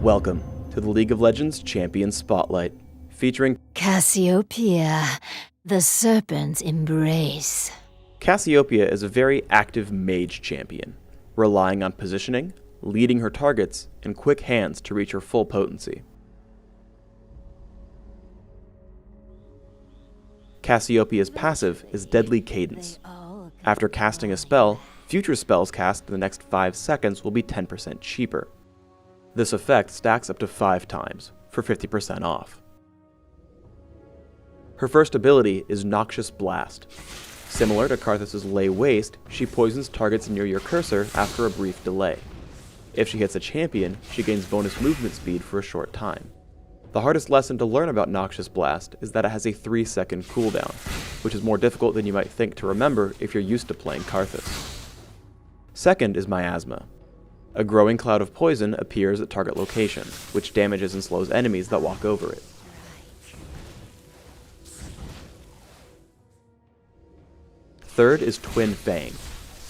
Welcome to the League of Legends Champion Spotlight, featuring Cassiopeia, the Serpent's Embrace. Cassiopeia is a very active mage champion, relying on positioning, leading her targets, and quick hands to reach her full potency. Cassiopeia's passive is Deadly Cadence. After casting a spell, future spells cast in the next 5 seconds will be 10% cheaper. This effect stacks up to 5 times, for 50% off. Her first ability is Noxious Blast. Similar to Karthus' Lay Waste, she poisons targets near your cursor after a brief delay. If she hits a champion, she gains bonus movement speed for a short time. The hardest lesson to learn about Noxious Blast is that it has a 3-second cooldown, which is more difficult than you might think to remember if you're used to playing Karthus. Second is Miasma. A growing cloud of poison appears at target location, which damages and slows enemies that walk over it. Third is Twin Fang.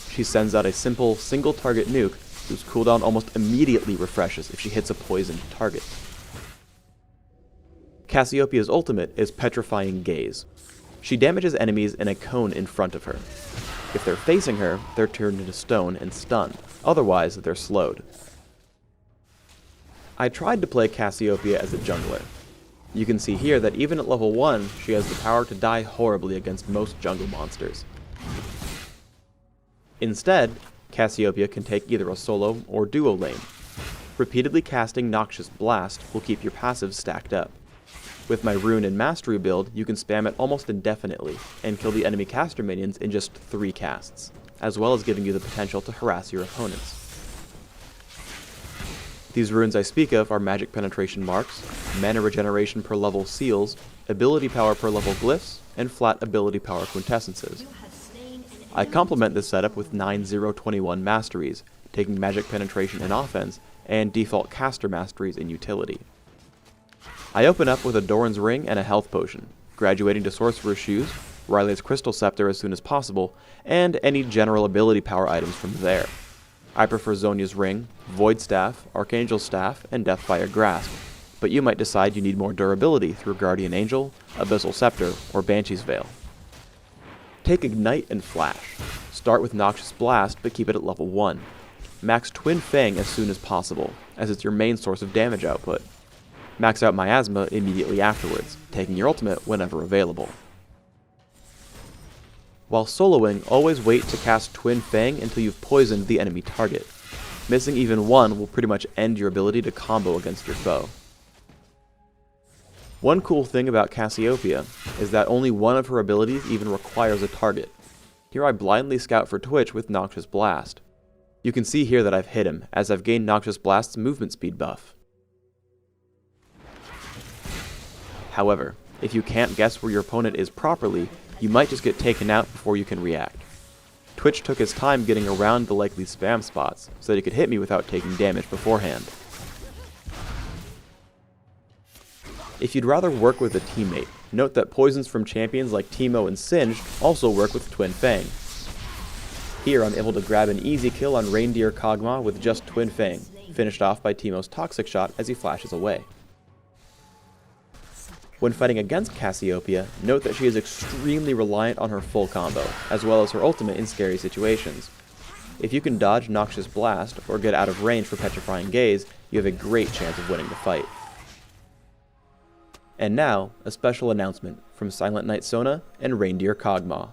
She sends out a simple, single-target nuke whose cooldown almost immediately refreshes if she hits a poisoned target. Cassiopeia's ultimate is Petrifying Gaze. She damages enemies in a cone in front of her. If they're facing her, they're turned into stone and stunned. Otherwise, they're slowed. I tried to play Cassiopeia as a jungler. You can see here that even at level 1, she has the power to die horribly against most jungle monsters. Instead, Cassiopeia can take either a solo or duo lane. Repeatedly casting Noxious Blast will keep your passive stacked up. With my Rune and Mastery build, you can spam it almost indefinitely, and kill the enemy caster minions in just 3 casts, as well as giving you the potential to harass your opponents. These runes I speak of are Magic Penetration Marks, Mana Regeneration per level Seals, Ability Power per level Glyphs, and Flat Ability Power Quintessences. I complement this setup with 9-0-21 Masteries, taking Magic Penetration in offense, and default Caster Masteries in utility. I open up with a Doran's Ring and a Health Potion, graduating to Sorcerer's Shoes, Riley's Crystal Scepter as soon as possible, and any general ability power items from there. I prefer Zhonya's Ring, Void Staff, Archangel's Staff, and Deathfire Grasp, but you might decide you need more durability through Guardian Angel, Abyssal Scepter, or Banshee's Veil. Take Ignite and Flash. Start with Noxious Blast, but keep it at level 1. Max Twin Fang as soon as possible, as it's your main source of damage output. Max out Miasma immediately afterwards, taking your ultimate whenever available. While soloing, always wait to cast Twin Fang until you've poisoned the enemy target. Missing even one will pretty much end your ability to combo against your foe. One cool thing about Cassiopeia is that only one of her abilities even requires a target. Here I blindly scout for Twitch with Noxious Blast. You can see here that I've hit him, as I've gained Noxious Blast's movement speed buff. However, if you can't guess where your opponent is properly, you might just get taken out before you can react. Twitch took his time getting around the likely spam spots, so that he could hit me without taking damage beforehand. If you'd rather work with a teammate, note that poisons from champions like Teemo and Singed also work with Twin Fang. Here I'm able to grab an easy kill on Reindeer Kog'Maw with just Twin Fang, finished off by Teemo's Toxic Shot as he flashes away. When fighting against Cassiopeia, note that she is extremely reliant on her full combo, as well as her ultimate in scary situations. If you can dodge Noxious Blast, or get out of range for Petrifying Gaze, you have a great chance of winning the fight. And now, a special announcement from Silent Knight Sona and Reindeer Kog'Maw.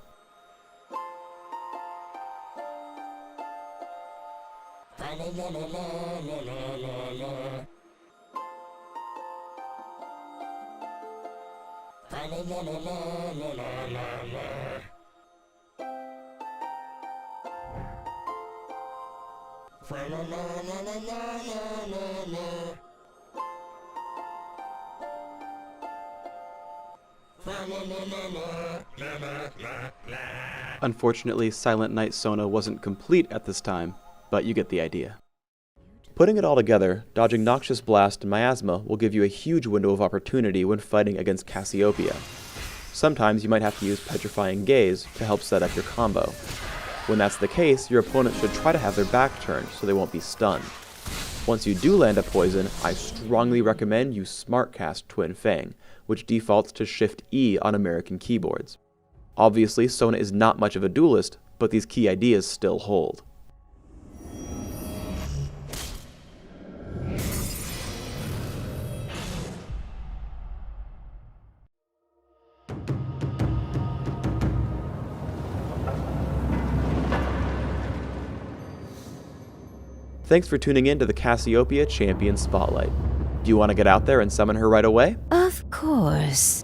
Unfortunately, Silent Knight Sona wasn't complete at this time, but you get the idea. Putting it all together, dodging Noxious Blast and Miasma will give you a huge window of opportunity when fighting against Cassiopeia. Sometimes you might have to use Petrifying Gaze to help set up your combo. When that's the case, your opponent should try to have their back turned so they won't be stunned. Once you do land a poison, I strongly recommend you smartcast Twin Fang, which defaults to Shift E on American keyboards. Obviously, Sona is not much of a duelist, but these key ideas still hold. Thanks for tuning in to the Cassiopeia Champion Spotlight. Do you want to get out there and summon her right away? Of course.